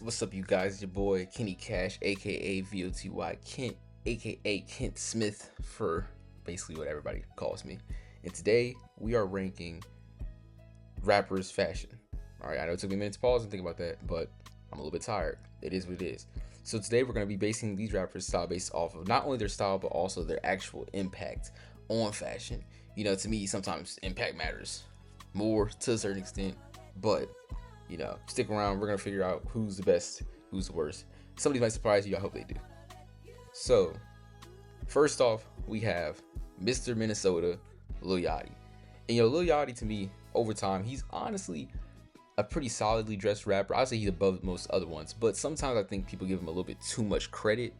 What's up, you guys? It's your boy Kenny Cash, aka VOTY Kent, aka Kent Smith, for basically what everybody calls me. And today we are ranking rappers' fashion. All right, I know it took me a minute to pause and think about that, but I'm a little bit tired. It is what it is. So today we're going to be basing these rappers' style based off of not only their style, but also their actual impact on fashion. You know, to me, sometimes impact matters more to a certain extent, but stick around. We're gonna figure out who's the best, who's the worst. Some of these might surprise you. I hope they do. So, first off, we have Mr. Minnesota, Lil Yachty. And Lil Yachty, to me, over time, he's honestly a pretty solidly dressed rapper. I'd say he's above most other ones, but sometimes I think people give him a little bit too much credit.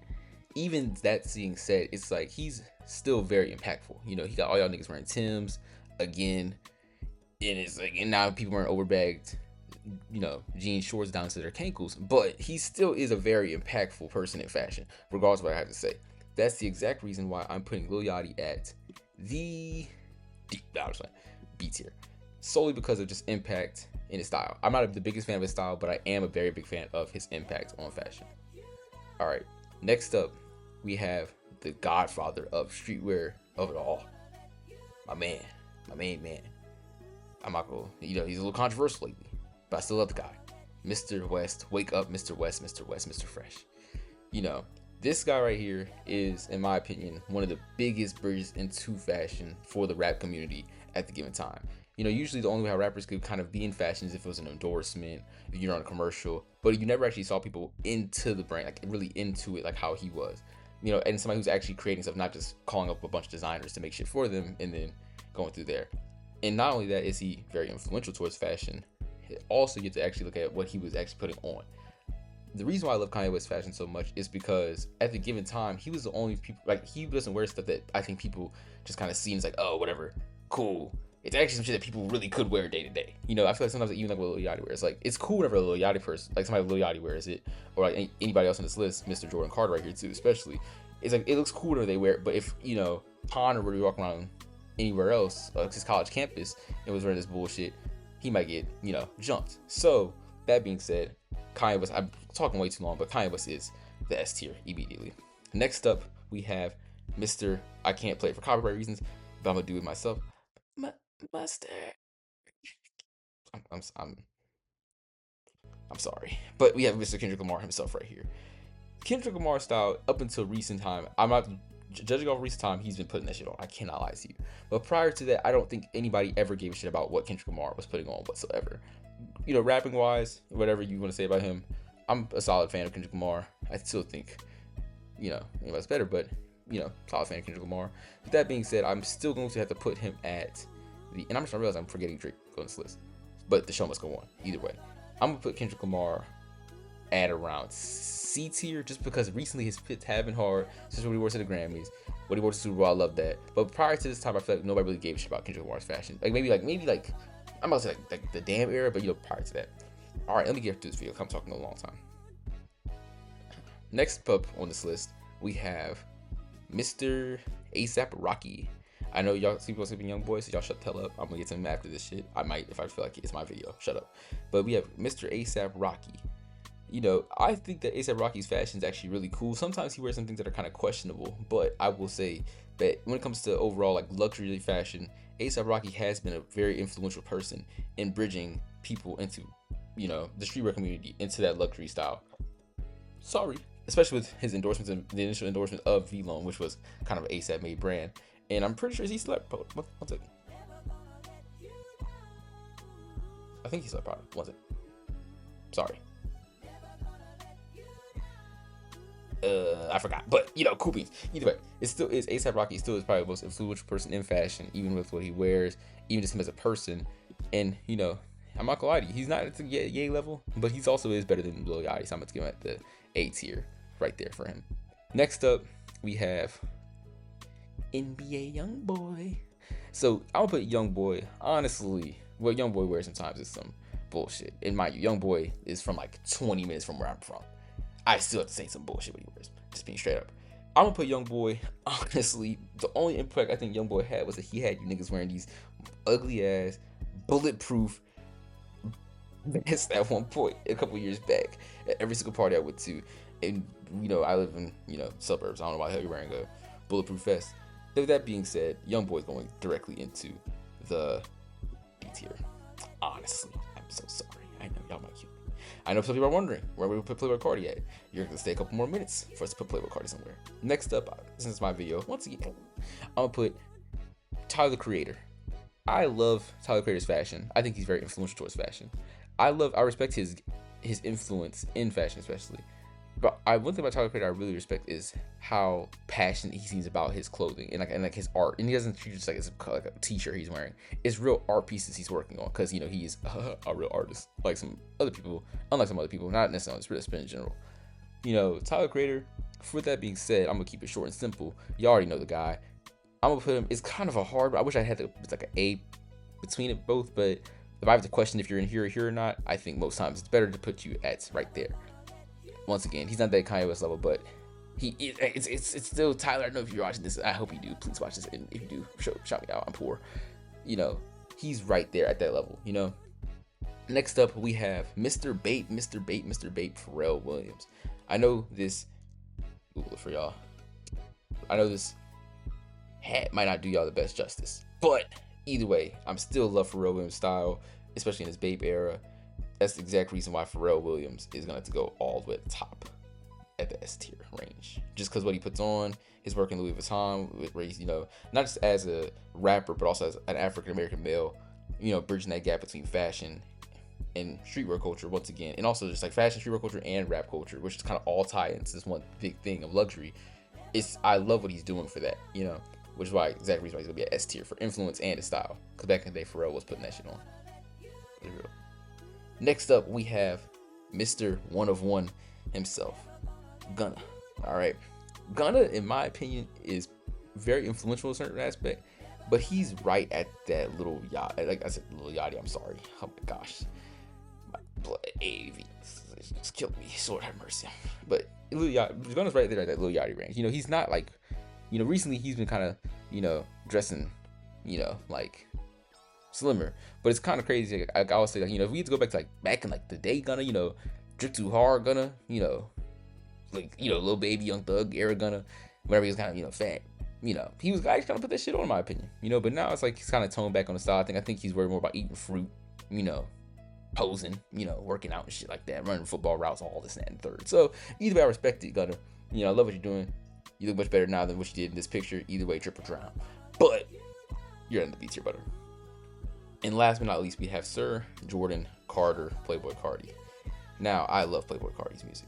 Even that being said, it's like he's still very impactful. He got all y'all niggas wearing Timbs again, and it's like, and now people wearing overbagged jean shorts down to their cankles, but he still is a very impactful person in fashion, regardless of what I have to say. That's the exact reason why I'm putting Lil Yachty at the B tier, solely because of just impact in his style. I'm not the biggest fan of his style, but I am a very big fan of his impact on fashion. All right, next up, we have the godfather of streetwear of it all, my main man. I'm not gonna, he's a little controversial lately, but I still love the guy. Mr. West, wake up, Mr. West, Mr. West, Mr. Fresh. This guy right here is, in my opinion, one of the biggest bridges into fashion for the rap community at the given time. Usually the only way how rappers could kind of be in fashion is if it was an endorsement, if you're on a commercial, but you never actually saw people into the brand, like really into it, like how he was. And somebody who's actually creating stuff, not just calling up a bunch of designers to make shit for them and then going through there. And not only that is he very influential towards fashion, also get to actually look at what he was actually putting on. The reason why I love Kanye West fashion so much is because at the given time, he was the only people, like, he doesn't wear stuff that I think people just kind of see and it's like, oh, whatever, cool. It's actually some shit that people really could wear day to day. I feel like sometimes even like what Lil Yachty wears, like, it's cool whenever a Lil Yachty person, like somebody Lil Yachty wears it, or like anybody else on this list, Mr. Jordan Carter right here too, especially. It's like, it looks cool whenever they wear it, but if, Ponder were to walk around anywhere else, like his college campus, and was wearing this bullshit, he might get, jumped. So, that being said, Kanye West, I'm talking way too long, but Kanye West is the S tier immediately. Next up, we have Mr. I can't play it for copyright reasons, but I'm gonna do it myself. Mustard. I'm sorry, but we have Mr. Kendrick Lamar himself right here. Kendrick Lamar style, up until recent time, I'm not judging off recent time, he's been putting that shit on. I cannot lie to you. But prior to that, I don't think anybody ever gave a shit about what Kendrick Lamar was putting on whatsoever. Rapping wise, whatever you want to say about him, I'm a solid fan of Kendrick Lamar. I still think, anybody's better, but, solid fan of Kendrick Lamar. With that being said, I'm still going to have to put him at and I'm just gonna realize I'm forgetting Drake on this list, but the show must go on either way. I'm gonna put Kendrick Lamar at around C tier, just because recently his fits have been hard, especially when he wore to the Grammys, when he wore to Super Bowl. I love that. But prior to this time, I feel like nobody really gave a shit about Kendrick Lamar's fashion. Maybe I'm about to say like the damn era, but prior to that. All right, let me get through this video. I'm talking a long time. Next up on this list, we have Mr. ASAP Rocky. I know y'all people are sleeping Youngboy, so y'all shut the hell up. I'm gonna get to him after this shit. I might, if I feel like it's my video. Shut up. But we have Mr. ASAP Rocky. I think that ASAP Rocky's fashion is actually really cool. Sometimes he wears some things that are kind of questionable, but I will say that when it comes to overall like luxury fashion, ASAP Rocky has been a very influential person in bridging people into, the streetwear community into that luxury style. Sorry. Especially with his endorsements and the initial endorsement of V-Lone, which was kind of an ASAP made brand. And I'm pretty sure he's slept product. One second. I think he's slept product. One second. Sorry. I forgot. But, cool beans. Either way, it still is. ASAP Rocky still is probably the most influential person in fashion, even with what he wears, even just him as a person. And, I'm not gonna lie to you, he's not at the Ye level, but he's also is better than Lil Yachty, so I'm gonna give him at the A tier right there for him. Next up, we have NBA Youngboy. So I'll put Youngboy. Honestly, what Youngboy wears sometimes is some bullshit. And mind you, Youngboy is from like 20 minutes from where I'm from. I still have to say some bullshit what he wears. Just being straight up. I'm gonna put Youngboy. Honestly, the only impact I think Youngboy had was that he had you niggas wearing these ugly ass, bulletproof, best at one point a couple years back at every single party I went to. And I live in suburbs. I don't know why the hell you're wearing a bulletproof vest. With that being said, Youngboy's going directly into the B tier. Honestly, I'm so sorry. I know y'all might kill me. I know some people are wondering where we put Playboi Carti at. You're gonna stay a couple more minutes for us to put Playboi Carti somewhere. Next up, since it's my video, once again, I'm gonna put Tyler the Creator. I love Tyler the Creator's fashion. I think he's very influential towards fashion. I respect his influence in fashion, especially. But one thing about Tyler the Creator I really respect is how passionate he seems about his clothing and like his art. And he doesn't treat it just like a t-shirt he's wearing. It's real art pieces he's working on, because he is a real artist, like some other people, unlike some other people, not necessarily spin in general. Tyler the Creator. With that being said, I'm gonna keep it short and simple. You already know the guy. I'm gonna put him. It's kind of a hard. I wish I had it's like an A between it both. But if I have to question if you're in here or not, I think most times it's better to put you at right there. Once again, he's not that Kanye West level, but it's still Tyler. I don't know if you're watching this. I hope you do. Please watch this, and if you do, shout me out. I'm poor. He's right there at that level. Next up, we have Mr. Bait, Pharrell Williams. I know this. Google it for y'all. I know this hat might not do y'all the best justice, but either way, I'm still love Pharrell Williams' style, especially in his Bape era. That's the exact reason why Pharrell Williams is going to have to go all the way at the top at the S tier range. Just because what he puts on, his work in Louis Vuitton, where he's, not just as a rapper, but also as an African-American male, bridging that gap between fashion and streetwear culture once again. And also just like fashion, streetwear culture, and rap culture, which is kind of all tied into this one big thing of luxury. I love what he's doing for that, which is why, exact reason why he's going to be at S tier for influence and his style. Because back in the day, Pharrell was putting that shit on. It's real. Next up, we have Mr. One of One himself, Gunna. All right, Gunna, in my opinion, is very influential in a certain aspect, but he's right at that Lil Yachty. Like I said, Lil Yachty. I'm sorry. Oh my gosh, my blood AV just killed me. Lord have mercy. But Lil Yachty, Gunna's right there at that Lil Yachty range. He's not like, recently he's been kind of, dressing, like slimmer, but it's kind of crazy. I always say, if we had to go back to back in the day Gunna, Drip Too Hard Gunna, Lil Baby Young Thug era Gunna, whenever he was kind of fat, he was actually kind of put that shit on, in my opinion, but now it's he's kind of toned back on the style. I think he's worried more about eating fruit, posing, working out and shit like that, running football routes, all this and that and third. So either way, I respect it, Gunna. I love what you're doing. You look much better now than what you did in this picture. Either way, triple drown, but you're in the B tier, butter. And last but not least, we have Sir Jordan Carter, Playboi Carti. Now, I love Playboi Carti's music.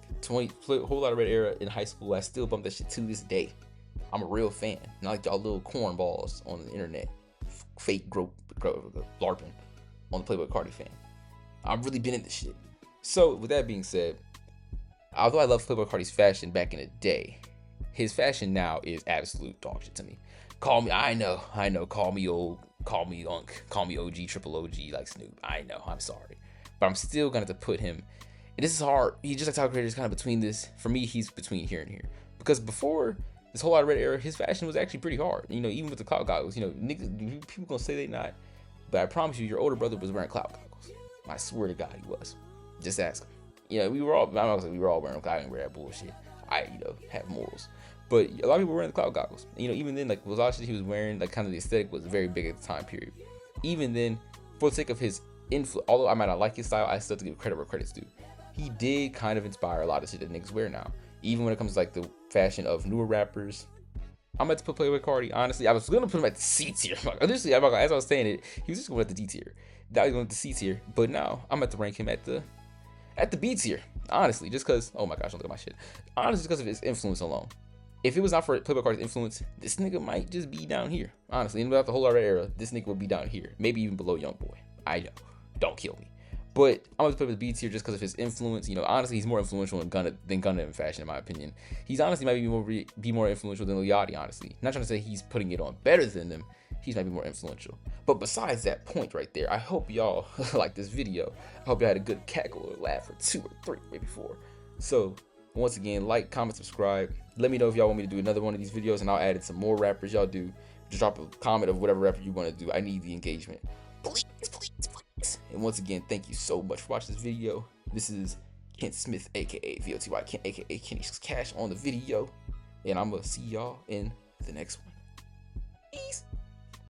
Whole lot of red era in high school. I still bump that shit to this day. I'm a real fan. Not like y'all little cornballs on the internet, fake LARPing on the Playboi Carti fan. I've really been in this shit. So, with that being said, although I love Playboi Carti's fashion back in the day, his fashion now is absolute dog shit to me. Call me, I know, call me old, call me Unk, call me OG, triple OG like Snoop. I know, I'm sorry. But I'm still going to put him, and this is hard. He's just like Tyler the Creator, is kind of between this. For me, he's between here and here. Because before this whole lot of red era, his fashion was actually pretty hard. Even with the cloud goggles, niggas, people gonna say they not. But I promise you, your older brother was wearing cloud goggles. I swear to God, he was. Just ask him. We were all, I'm not gonna say we were all wearing cloud and wear that bullshit. I, have morals. But a lot of people were wearing the cloud goggles. Even then, was all shit he was wearing, kind of the aesthetic was very big at the time period. Even then, for the sake of his influence, although I might not like his style, I still have to give credit where credit's due. He did kind of inspire a lot of shit that niggas wear now. Even when it comes to the fashion of newer rappers. I'm about to put Playboi Carti, honestly. I was gonna put him at the C tier. Honestly, as I was saying it, he was just going at the D tier. Now he's going at the C tier. But now I'm about to rank him at the B tier. Honestly, just cause, oh my gosh, don't look at my shit. Honestly, because of his influence alone. If it was not for Playboi Carti's influence, this nigga might just be down here. Honestly, and without the whole other era, this nigga would be down here. Maybe even below Youngboy. I know. Don't kill me. But I'm going to put him at the B tier just because of his influence. Honestly, he's more influential than Gunna in fashion, in my opinion. He's honestly might be more influential than Lil Yachty, honestly. Not trying to say he's putting it on better than them. He's might be more influential. But besides that point right there, I hope y'all like this video. I hope y'all had a good cackle or laugh or 2 or 3, maybe 4. So, once again, like, comment, subscribe. Let me know if y'all want me to do another one of these videos, and I'll add in some more rappers y'all do. Just drop a comment of whatever rapper you want to do. I need the engagement. Please, please, please. And once again, thank you so much for watching this video. This is Kent Smith, aka VOTY Kent, aka Kenny Cash on the video. And I'm gonna see y'all in the next one.